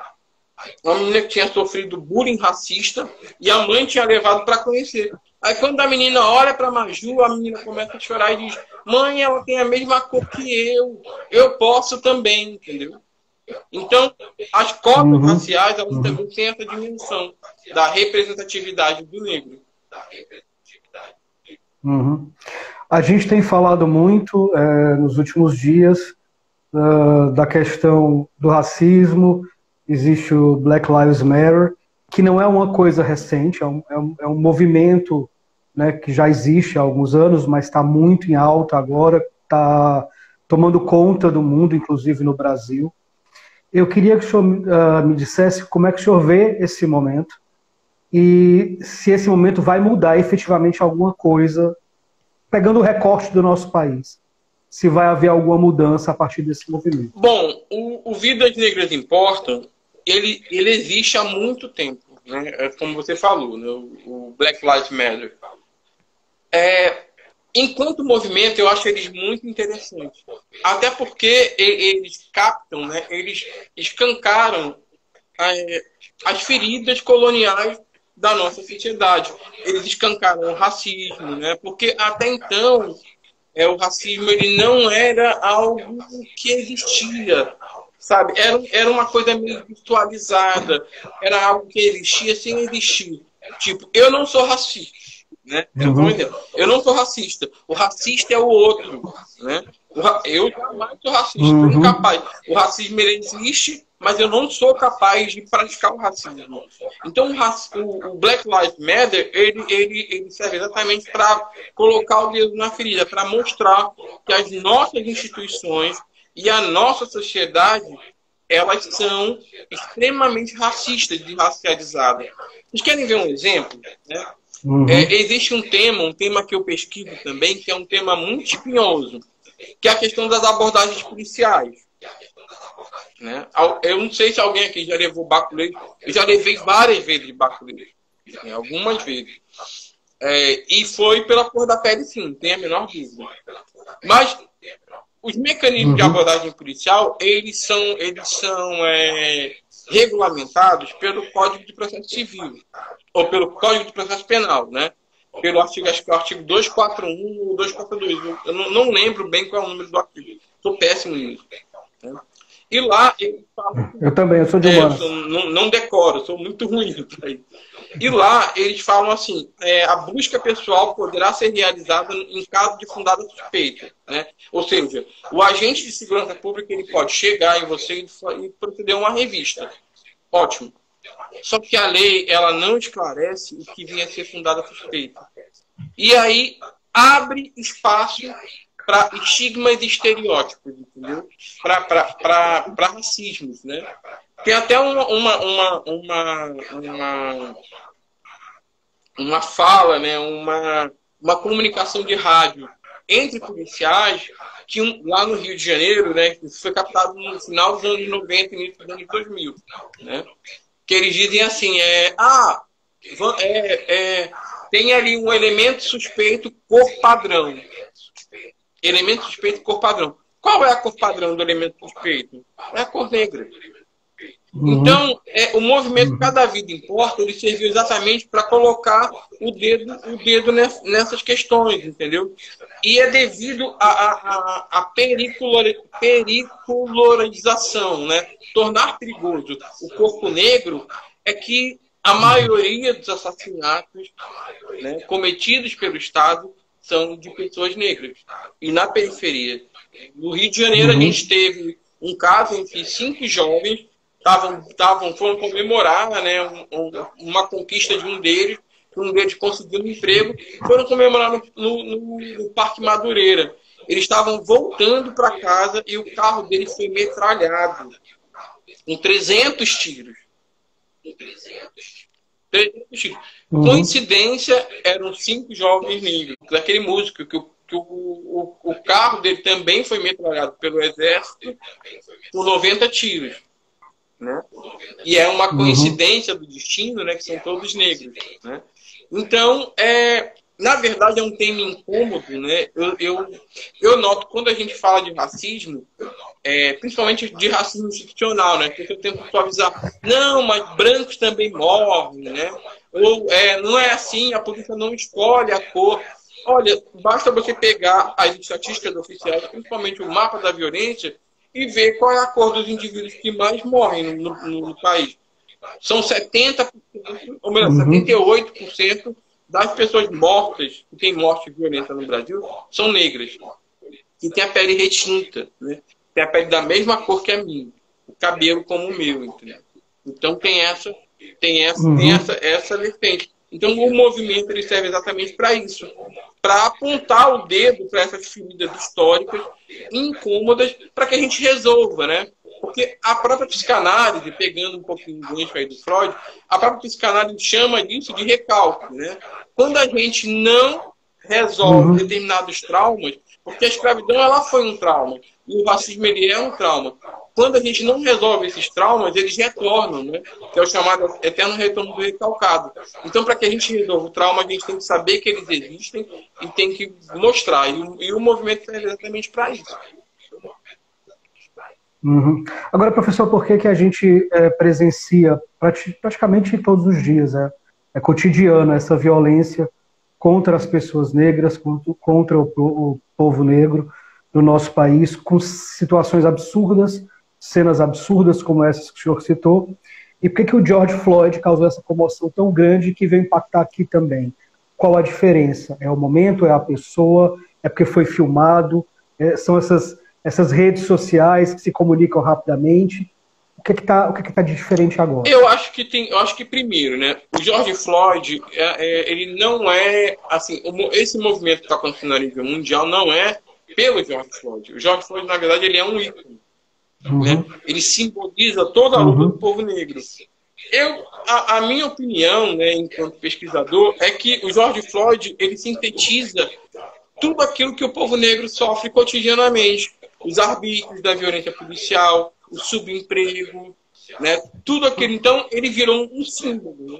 Uma menina que tinha sofrido bullying racista e a mãe tinha levado para conhecer. Aí quando a menina olha para Maju, a menina começa a chorar e diz: mãe, ela tem a mesma cor que eu posso também, entendeu? Então, as cotas raciais, elas também têm essa dimensão da representatividade do negro. A gente tem falado muito nos últimos dias da questão do racismo. Existe o Black Lives Matter, que não é uma coisa recente, é um movimento, né, que já existe há alguns anos, mas está muito em alta agora, está tomando conta do mundo, inclusive no Brasil. Eu queria que o senhor me dissesse como é que o senhor vê esse momento e se esse momento vai mudar efetivamente alguma coisa, pegando o recorte do nosso país. Se vai haver alguma mudança a partir desse movimento. Bom, o Vidas Negras Importam, ele existe há muito tempo, né? Como você falou, né? O Black Lives Matter. Enquanto movimento, eu acho eles muito interessantes. Até porque eles captam, né? Eles escancaram as feridas coloniais da nossa sociedade. Eles escancaram o racismo, né? Porque até então o racismo ele não era algo que existia, sabe? Era uma coisa meio virtualizada, era algo que existia sem existir. Tipo, eu não sou racista, né? Eu não sou racista. O racista é o outro, né? Eu jamais sou racista, sou incapaz. O racismo ele existe, mas eu não sou capaz de praticar o racismo. Então, o Black Lives Matter, ele serve exatamente para colocar o dedo na ferida, para mostrar que as nossas instituições e a nossa sociedade, elas são extremamente racistas e racializadas. Vocês querem ver um exemplo? Né? Existe um tema que eu pesquiso também, que é um tema muito espinhoso, que é a questão das abordagens policiais. Né? Eu não sei se alguém aqui já levou baculeiro. Eu já levei várias vezes baculeiro, né? Algumas vezes. E foi pela cor da pele, sim, não tem a menor dúvida. Mas os mecanismos de abordagem policial, eles são regulamentados pelo Código de Processo Civil, ou pelo Código de Processo Penal, né? Pelo artigo, acho que é o artigo 241 ou 242. Eu não lembro bem qual é o número do artigo. Estou péssimo nisso. Né? E lá ele fala... Eu também, eu sou de humanas. Não decoro, sou muito ruim para isso. E lá eles falam assim, a busca pessoal poderá ser realizada em caso de fundada suspeita. Né? Ou seja, o agente de segurança pública ele pode chegar em você e proceder a uma revista. Ótimo. Só que a lei ela não esclarece o que vinha a ser fundada suspeita. E aí abre espaço para estigmas e estereótipos, entendeu? Para racismos, né? Tem até uma fala, né? Uma comunicação de rádio entre policiais que lá no Rio de Janeiro, né? Que foi captado no final dos anos 90 e início dos anos 2000, né? Que eles dizem assim, tem ali um elemento suspeito cor padrão. Elemento suspeito cor padrão. Qual é a cor padrão do elemento suspeito? É a cor negra. Então, o movimento Cada Vida Importa, ele serviu exatamente para colocar o dedo nessas questões, entendeu? E é devido à pericularização, né? Tornar perigoso o corpo negro é que a maioria dos assassinatos, né, cometidos pelo Estado são de pessoas negras. E na periferia. No Rio de Janeiro, a gente teve um caso em que 5 jovens foram comemorar, né, uma conquista de um deles conseguiu um emprego, foram comemorar no Parque Madureira. Eles estavam voltando para casa e o carro deles foi metralhado com 300 tiros. 300 tiros. Coincidência, eram 5 jovens negros. Daquele músico que o carro dele também foi metralhado pelo exército com 90 tiros. Né? E é uma coincidência do destino, né, que são todos negros. Né? Então, na verdade, é um tema incômodo. Né? Eu noto, quando a gente fala de racismo, principalmente de racismo institucional, né? Porque eu tento suavizar. Não, mas brancos também morrem. Né? Ou não é assim, a polícia não escolhe a cor. Olha, basta você pegar as estatísticas oficiais, principalmente o mapa da violência, e ver qual é a cor dos indivíduos que mais morrem no país. São 70%, ou melhor, 78% das pessoas mortas, que tem morte violenta no Brasil, são negras. E tem a pele retinta, né? Tem a pele da mesma cor que a minha, o cabelo como o meu, entendeu? Então tem essa vertente. Então o movimento ele serve exatamente para isso, para apontar o dedo para essas feridas históricas incômodas, para que a gente resolva, né? Porque a própria psicanálise, pegando um pouquinho do gancho aí do Freud, a própria psicanálise chama disso de recalque, né? Quando a gente não resolve determinados traumas, porque a escravidão ela foi um trauma, e o racismo ele é um trauma. Quando a gente não resolve esses traumas, eles retornam, né? Que é o chamado eterno retorno do recalcado. Então, para que a gente resolva o trauma, a gente tem que saber que eles existem e tem que mostrar. E o movimento é exatamente para isso. Agora, professor, por que a gente presencia praticamente todos os dias, é cotidiano, essa violência contra as pessoas negras, contra o povo negro do nosso país, com situações absurdas, cenas absurdas como essas que o senhor citou, e por que o George Floyd causou essa comoção tão grande que veio impactar aqui também? Qual a diferença? É o momento, é a pessoa, é porque foi filmado, são essas redes sociais que se comunicam rapidamente? O que tá de diferente agora? Eu acho que primeiro, né, o George Floyd, ele não é, assim, esse movimento que está acontecendo a nível mundial não é pelo George Floyd. O George Floyd, na verdade, ele é um ícone. Né? Ele simboliza toda a luta do povo negro. A minha opinião, né, enquanto pesquisador, é que o George Floyd, ele sintetiza tudo aquilo que o povo negro sofre cotidianamente. Os arbítrios da violência policial, o subemprego, né? Tudo aquilo. Então, ele virou um símbolo. Né?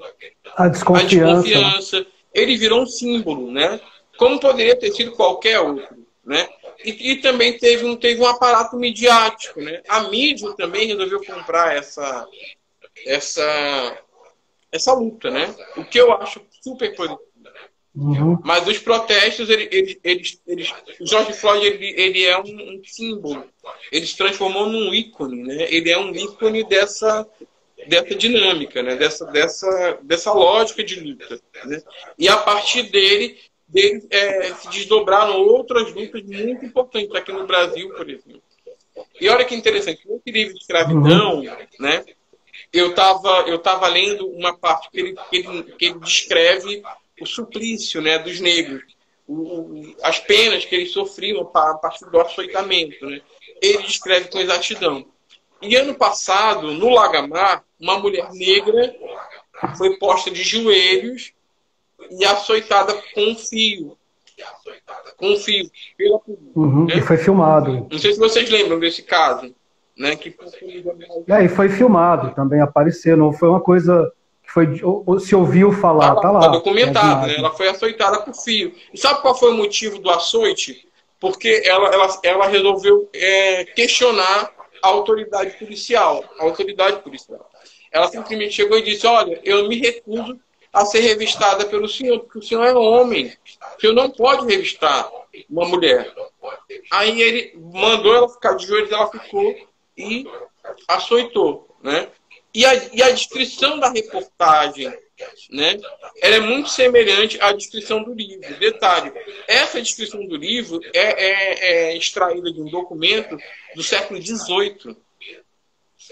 A desconfiança. Ele virou um símbolo, né? Como poderia ter sido qualquer outro, né? E também teve um aparato midiático, né? A mídia também resolveu comprar essa luta, né? O que eu acho super positivo. Mas os protestos, o George Floyd, ele é um símbolo. Ele se transformou num ícone, né? Ele é um ícone dessa dinâmica, né? Dessa lógica de luta, né? E a partir dele se desdobraram outras lutas muito importantes aqui no Brasil, por exemplo. E olha que interessante, nesse livro de escravidão, né? Eu tava lendo uma parte que ele descreve o suplício, né, dos negros, as penas que eles sofriam a partir do açoitamento, né? Ele descreve com exatidão. E ano passado, no Lagamar, uma mulher negra foi posta de joelhos e açoitada com um fio. Pela polícia, né? E foi filmado. Não sei se vocês lembram desse caso. Né? E foi filmado, também apareceu. Não foi uma coisa que se ouviu falar. Tá lá. Tá documentado, né? Ela foi açoitada por fio. E sabe qual foi o motivo do açoite? Porque ela resolveu questionar a autoridade policial. Ela simplesmente chegou e disse: olha, eu me recuso a ser revistada pelo senhor, porque o senhor é homem. O senhor não pode revistar uma mulher. Aí ele mandou ela ficar de joelhos, ela ficou e açoitou, né? E a descrição da reportagem, né? Ela é muito semelhante à descrição do livro. Detalhe, essa descrição do livro é extraída de um documento do século XVIII.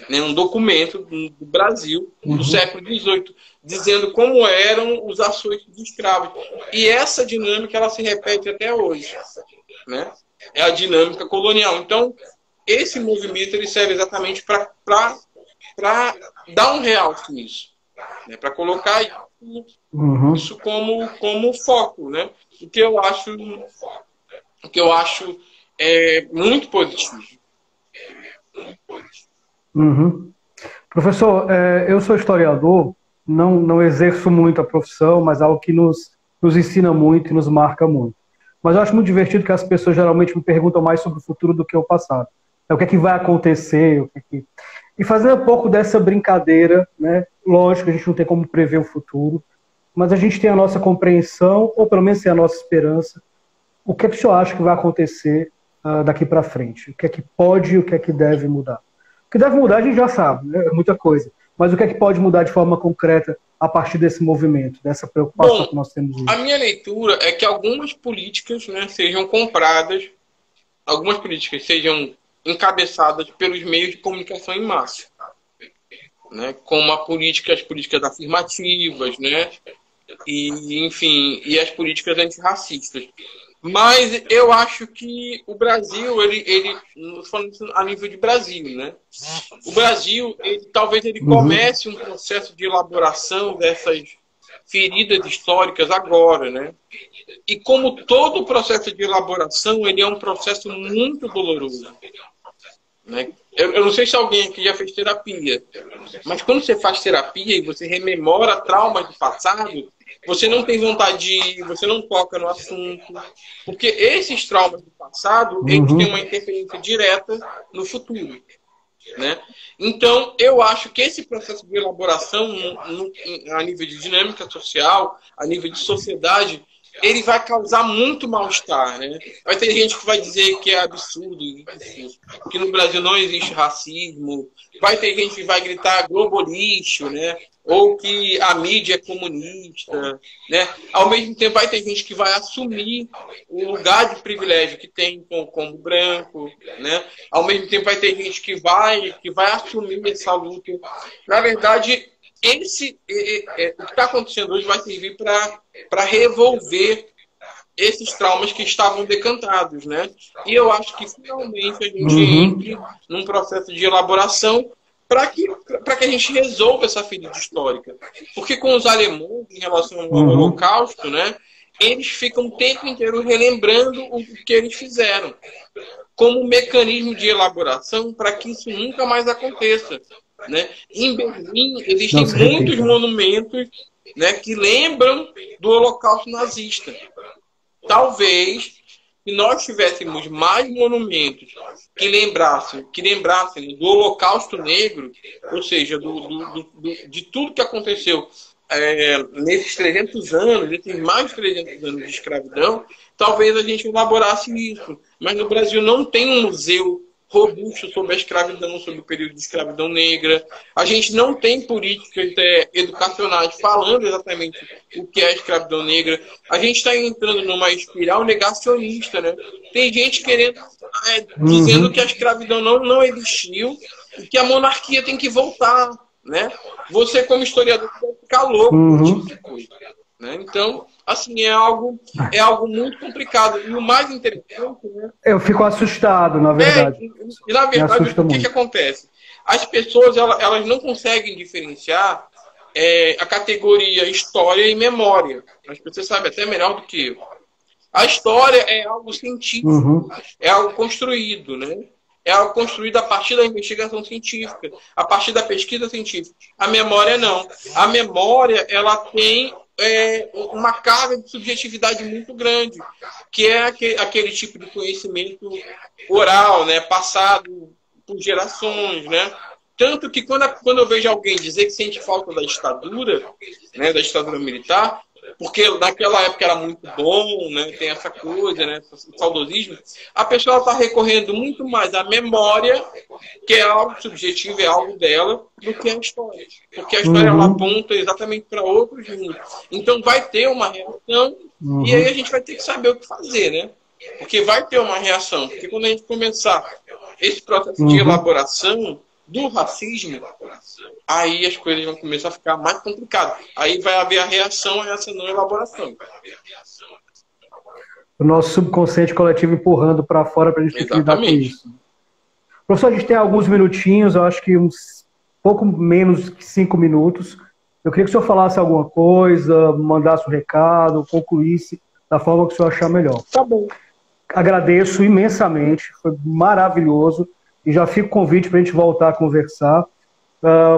Né, um documento do Brasil do século XVIII, dizendo como eram os açoites de escravos. E essa dinâmica ela se repete até hoje. Né? É a dinâmica colonial. Então, esse movimento ele serve exatamente para dar um realce nisso. Né? Para colocar isso como foco. Né? O que eu acho muito positivo. Professor, eu sou historiador, não exerço muito a profissão, mas algo que nos ensina muito e nos marca muito. Mas eu acho muito divertido que as pessoas geralmente me perguntam mais sobre o futuro do que o passado. O que é que vai acontecer? E fazendo um pouco dessa brincadeira, né? Lógico que a gente não tem como prever o futuro, mas a gente tem a nossa compreensão, ou pelo menos tem a nossa esperança. O que é que o senhor acha que vai acontecer daqui para frente? O que é que pode e o que é que deve mudar? O que deve mudar a gente já sabe, né? É muita coisa. Mas o que é que pode mudar de forma concreta a partir desse movimento, dessa preocupação que nós temos hoje? A minha leitura é que algumas políticas, né, sejam compradas, algumas políticas sejam encabeçadas pelos meios de comunicação em massa, né, como as políticas afirmativas, né, e, enfim, e as políticas antirracistas. Mas eu acho que o Brasil, falando a nível de Brasil, né? O Brasil, talvez ele comece um processo de elaboração dessas feridas históricas agora, né? E como todo processo de elaboração, ele é um processo muito doloroso, né? Eu não sei se alguém aqui já fez terapia, mas quando você faz terapia e você rememora traumas do passado, você não tem vontade de ir, você não toca no assunto, porque esses traumas do passado, eles têm uma interferência direta no futuro, né? Então, eu acho que esse processo de elaboração a nível de dinâmica social, a nível de sociedade, ele vai causar muito mal-estar, né? Vai ter gente que vai dizer que é absurdo isso, que no Brasil não existe racismo, vai ter gente que vai gritar Globo lixo, né? Ou que a mídia é comunista, né? Ao mesmo tempo vai ter gente que vai assumir o lugar de privilégio que tem como branco, né? Ao mesmo tempo vai ter gente que vai assumir essa luta. Na verdade, o que está acontecendo hoje vai servir para revolver esses traumas que estavam decantados, né? E eu acho que finalmente a gente entre num processo de elaboração para que a gente resolva essa ferida histórica. Porque com os alemães, em relação ao Holocausto, né, eles ficam o tempo inteiro relembrando o que eles fizeram, como um mecanismo de elaboração para que isso nunca mais aconteça, né? Em Berlim, existem muitos monumentos, né, que lembram do Holocausto nazista. Talvez, se nós tivéssemos mais monumentos que lembrassem do Holocausto Negro, ou seja, de tudo que aconteceu nesses 300 anos, nesses mais de 300 anos de escravidão, talvez a gente elaborasse isso. Mas no Brasil não tem um museu robusto sobre a escravidão, sobre o período de escravidão negra. A gente não tem políticas educacionais falando exatamente o que é a escravidão negra. A gente está entrando numa espiral negacionista, né? Tem gente querendo dizendo que a escravidão não existiu e que a monarquia tem que voltar, né? Você, como historiador, vai ficar louco com esse tipo de coisa, né? Então, assim, é algo muito complicado. E o mais interessante, né? Eu fico assustado, na verdade. E na verdade, o que acontece? As pessoas, elas não conseguem diferenciar a categoria história e memória. As pessoas sabem até melhor do que eu. A história é algo científico, é algo construído, né? É algo construído a partir da investigação científica, a partir da pesquisa científica. A memória não. A memória, ela tem uma carga de subjetividade muito grande, que é aquele tipo de conhecimento oral, né, passado por gerações, né? Tanto que quando eu vejo alguém dizer que sente falta da ditadura, né, da ditadura militar, porque naquela época era muito bom, né, tem essa coisa, né, esse saudosismo, a pessoa está recorrendo muito mais à memória, que é algo subjetivo, é algo dela, do que a história. Porque a história ela aponta exatamente para outros mundos. Então vai ter uma reação e aí a gente vai ter que saber o que fazer, né? Porque vai ter uma reação. Porque quando a gente começar esse processo de elaboração do racismo, aí as coisas vão começar a ficar mais complicadas. Aí vai haver a reação a essa não elaboração. O nosso subconsciente coletivo empurrando para fora para a gente ter que lidar com isso. Professor, a gente tem alguns minutinhos, eu acho que uns pouco menos que 5 minutos. Eu queria que o senhor falasse alguma coisa, mandasse um recado, concluísse da forma que o senhor achar melhor. Tá bom. Agradeço imensamente, foi maravilhoso. E já fica o convite para a gente voltar a conversar,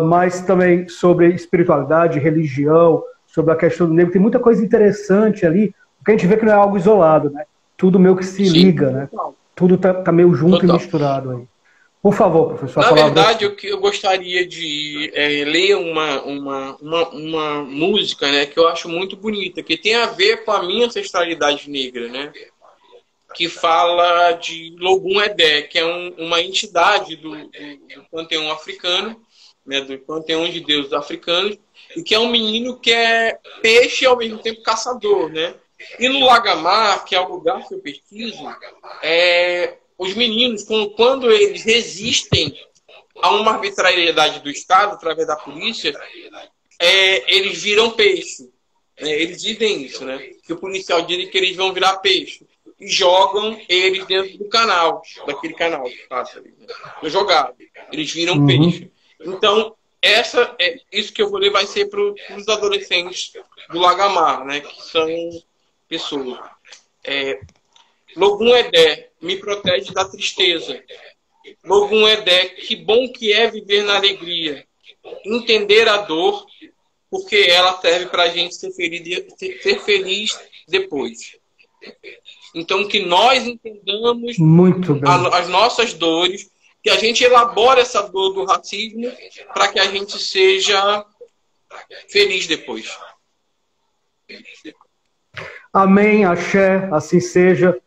mas também sobre espiritualidade, religião, sobre a questão do negro. Tem muita coisa interessante ali, porque a gente vê que não é algo isolado, né? Tudo meio que se liga, né? Tudo tá meio junto e misturado aí. Por favor, professor. Na verdade, eu gostaria de ler uma música, né, que eu acho muito bonita, que tem a ver com a minha ancestralidade negra, né? que fala de Logun Edé, que é uma entidade do panteão africano, né, do panteão de deuses africanos, e que é um menino que é peixe e ao mesmo tempo caçador, né? E no Lagamar, que é o lugar que eu pesquiso, os meninos, quando eles resistem a uma arbitrariedade do Estado, através da polícia, eles viram peixe. Eles dizem isso, né? Que o policial diz que eles vão virar peixe. E jogam eles dentro do canal, daquele canal que passa ali. Né? Jogado. Eles viram peixe. Então, isso que eu vou ler vai ser para os adolescentes do Lagamar, né? Que são pessoas. Logun Edé, me protege da tristeza. Logun Edé, que bom que é viver na alegria. Entender a dor, porque ela serve para a gente ser feliz depois. Então, que nós entendamos as nossas dores, que a gente elabore essa dor do racismo para que a gente seja feliz depois. Amém, axé, assim seja.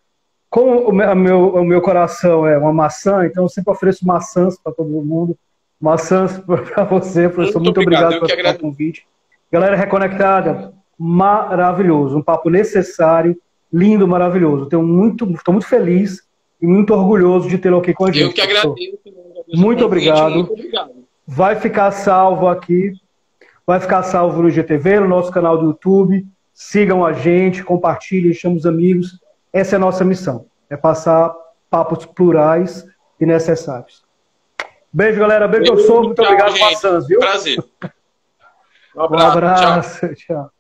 Como o meu coração é uma maçã, então eu sempre ofereço maçãs para todo mundo. Maçãs para você, professor. Muito obrigado pelo convite. Galera reconectada, maravilhoso. Um papo necessário, lindo, maravilhoso. Estou muito feliz e muito orgulhoso de tê-lo aqui com a gente. Eu que agradeço. Muito obrigado. Muito obrigado. Vai ficar salvo aqui. Vai ficar salvo no IGTV, no nosso canal do YouTube. Sigam a gente, compartilhem, chamem os amigos. Essa é a nossa missão. É passar papos plurais e necessários. Beijo, galera. Beijo, eu sou. Muito obrigado, maçãs, viu? Prazer. Um abraço. Tchau.